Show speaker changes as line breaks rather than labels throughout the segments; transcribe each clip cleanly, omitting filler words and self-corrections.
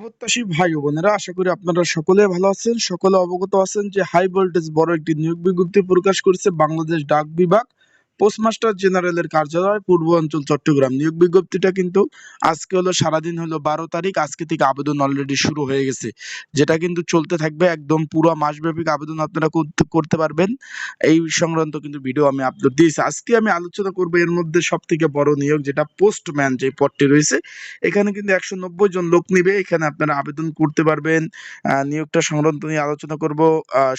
প্রত্যাশী ভাই ও বোনেরা, আশা করি আপনারা সকলে ভালো আছেন। সকলে অবগত আছেন যে হাই ভোল্টেজ বড় একটি নিয়োগ বিজ্ঞপ্তি প্রকাশ করেছে বাংলাদেশ ডাক বিভাগ, পোস্টমাস্টার জেনারেলের কার্যালয়, পূর্বাঞ্চল চট্টগ্রাম। নিয়োগ বিজ্ঞপ্তিটা কিন্তু আজকে হলো, সারাদিন হলো 12 তারিখ। আজকে থেকে আবেদন অলরেডি শুরু হয়ে গেছে, যেটা কিন্তু চলতে থাকবে একদম পুরো মাসব্যাপী। আবেদন আপনারা করতে পারবেন। এই সংক্রান্ত কিন্তু ভিডিও আমি আপলোড দিয়েছি। আজকে আমি আলোচনা করবো এর মধ্যে সব থেকে বড় নিয়োগ, যেটা পোস্টম্যান যে পদটি রয়েছে। এখানে কিন্তু 190 জন লোক নিবে। এখানে আপনারা আবেদন করতে পারবেন। নিয়োগটা সংক্রান্ত নিয়ে আলোচনা করব।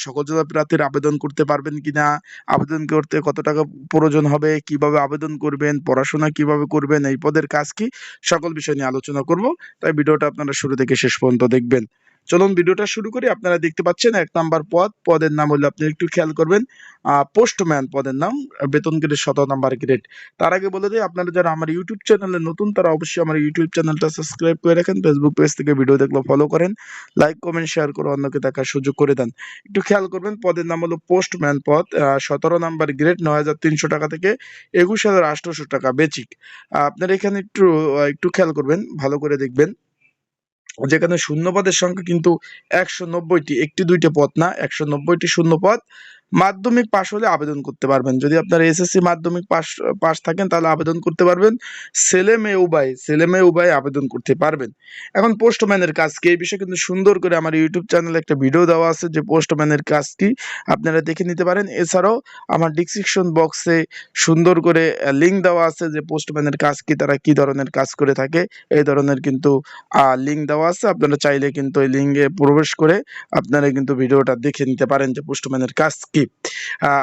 সকল জেলা প্রার্থীরা আবেদন করতে পারবেন কিনা, আবেদন করতে কত টাকা প্রয়োজন হবে, কিভাবে আবেদন করবেন, পড়াশোনা কিভাবে করবেন, এই পদের কাজ কি, সকল বিষয় নিয়ে আলোচনা করব। তাই ভিডিওটা আপনারা শুরু থেকে শেষ পর্যন্ত দেখবেন। চলুন ভিডিওটা শুরু করি। আপনারা দেখতে পাচ্ছেন 1 নম্বর পদের নাম হলো, আপনি একটু খেয়াল করবেন, পোস্টম্যান পদের নাম, বেতন গ্রেড 17 নম্বর গ্রেড। তার আগে বলে দিই, আপনারা যারা আমার ইউটিউব চ্যানেলে নতুন, তারা অবশ্যই আমার ইউটিউব চ্যানেলটা সাবস্ক্রাইব করে রাখেন। ফেসবুক পেজ থেকে ভিডিও দেখলে ফলো করেন, লাইক কমেন্ট শেয়ার করে অন্যকে দেখার সুযোগ করে দেন। একটু খেয়াল করবেন, পদের নাম হলো পোস্টম্যান পদ, 17 নম্বর গ্রেড, 9,300 টাকা থেকে 21,800 টাকা বেচিক। আপনারা এখানে একটু একটু খেয়াল করবেন, ভালো করে দেখবেন, যেখানে শূন্যপদের সংখ্যা কিন্তু 190টি, একটি দুইটা পদ না, 190টি শূন্য পদ। মাধ্যমিক পাশ হলে আবেদন করতে পারবেন। যদি আপনার এসএসসি মাধ্যমিক পাশ থাকেন তাহলে আবেদন করতে পারবেন। ছেলে মেয়ে উভয় আবেদন করতে পারবেন। এখন পোস্টম্যানের কাজ কি, এই বিষয়ে কিন্তু সুন্দর করে আমার ইউটিউব চ্যানেলে একটা ভিডিও দেওয়া আছে, যে পোস্টম্যানের কাজ কি আপনারা দেখে নিতে পারেন। এছাড়াও আমার ডিসক্রিপশন বক্সে সুন্দর করে লিঙ্ক দেওয়া আছে, যে পোস্টম্যানের কাজ কি, তারা কি ধরনের কাজ করে থাকে, এই ধরনের কিন্তু লিঙ্ক দেওয়া আছে। আপনারা চাইলে কিন্তু এই লিঙ্কে প্রবেশ করে আপনারা কিন্তু ভিডিওটা দেখে নিতে পারেন, যে পোস্টম্যানের কাজ কি।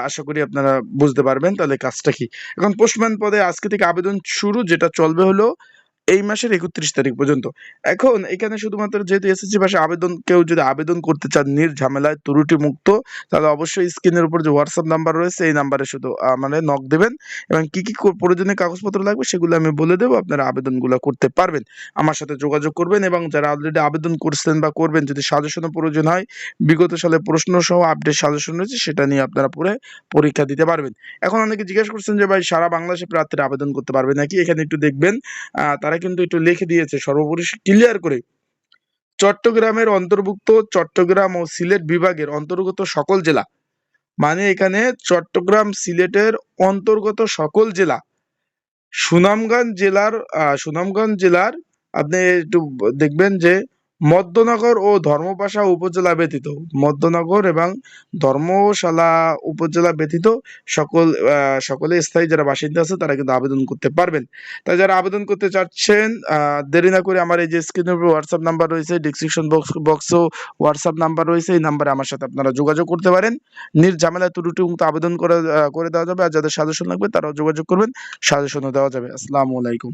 আশা করি আপনারা বুঝতে পারবেন তাহলে কাজটা কি। এখন পোস্টম্যান পদে আজকে থেকে আবেদন শুরু, যেটা চলবে হলো এই মাসের 31 তারিখ পর্যন্ত। এখন এখানে শুধুমাত্র যেহেতু এসএসসি ভাষা আবেদন, কেউ যদি আবেদন করতে চান নির্ঝামেলায়, ত্রুটি মুক্ত, তাহলে অবশ্যই স্ক্রিনের উপর যে হোয়াটসঅ্যাপ নাম্বার রয়েছে, এই নাম্বারে শুধু মানে নক দেবেন, এবং কি কি প্রয়োজনীয় কাগজপত্র লাগবে সেগুলো আমি বলে দেবো। আপনারা আবেদনগুলো করতে পারবেন, আমার সাথে যোগাযোগ করবেন। এবং যারা অলরেডি আবেদন করছেন বা করবেন, যদি সাজেশনের প্রয়োজন হয়, বিগত সালে প্রশ্ন সহ আপডেট সাজেশন রয়েছে, সেটা নিয়ে আপনারা পরে পরীক্ষা দিতে পারবেন। এখন অনেকে জিজ্ঞেস করছেন যে ভাই, সারা বাংলাদেশে প্রার্থীরা আবেদন করতে পারবে নাকি। এখানে একটু দেখবেন, তারা কিন্তু একটু লিখে দিয়েছে সর্বোপরি ক্লিয়ার করে, চট্টগ্রামের অন্তর্ভুক্ত, চট্টগ্রাম ও সিলেট বিভাগের অন্তর্গত সকল জেলা, মানে এখানে চট্টগ্রাম সিলেটের অন্তর্গত সকল জেলা, সুনামগঞ্জ জেলার আপনি একটু দেখবেন যে মধ্যনগর ও ধর্মপাশা উপজেলা ব্যতীত, মধ্যনগর এবং ধর্মশালা উপজেলা ব্যতীত সকলে স্থায়ী যারা বাসিন্দা আছে তারা কিন্তু আবেদন করতে পারবেন। তাই যারা আবেদন করতে চাচ্ছেন, দেরি না করে আমার এই যে স্ক্রিনের উপর হোয়াটসঅ্যাপ নাম্বার রয়েছে, ডিসক্রিপশন বক্সেও হোয়াটসঅ্যাপ নাম্বার রয়েছে, এই নাম্বারে আমার সাথে আপনারা যোগাযোগ করতে পারেন। নির্ঝামেলায় ত্রুটিমুক্ত আবেদন করে দেওয়া যাবে। আর যাদের সাজেশন লাগবে তারাও যোগাযোগ করবেন, সাজেশনও দেওয়া যাবে। আসসালামু আলাইকুম।